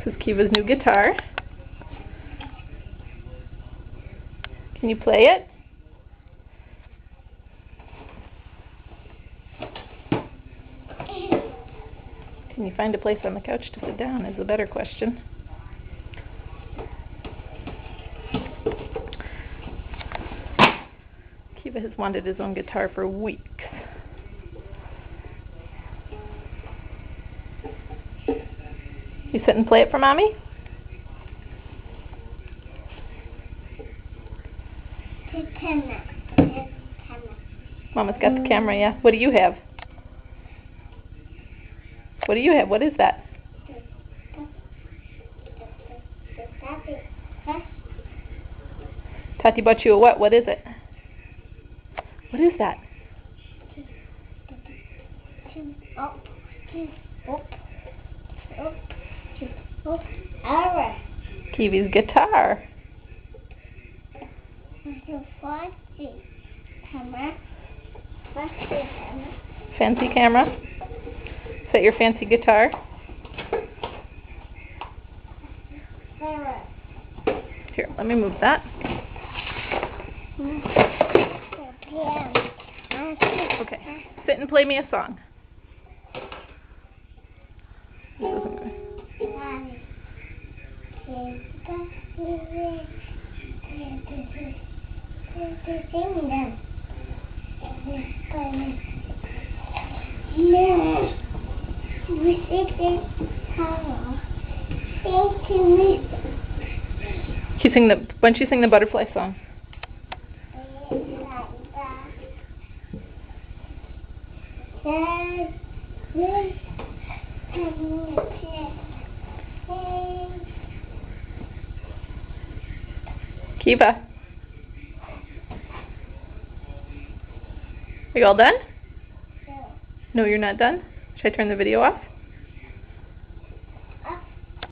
This is Kiva's new guitar. Can you play it? Can you find a place on the couch to sit down is a better question. Kiva has wanted his own guitar for weeks. You sit and play it for Mommy? Mama's got the camera, yeah. What do you have? What do you have? What is that? Tati bought you a what? What is it? What is that? Kiwi's guitar. Fancy camera? Is that your fancy guitar? Here, let me move that. Okay, sit and play me a song. Why don't you sing the butterfly song? Kiva. Are you all done? No, you're not done? Should I turn the video off?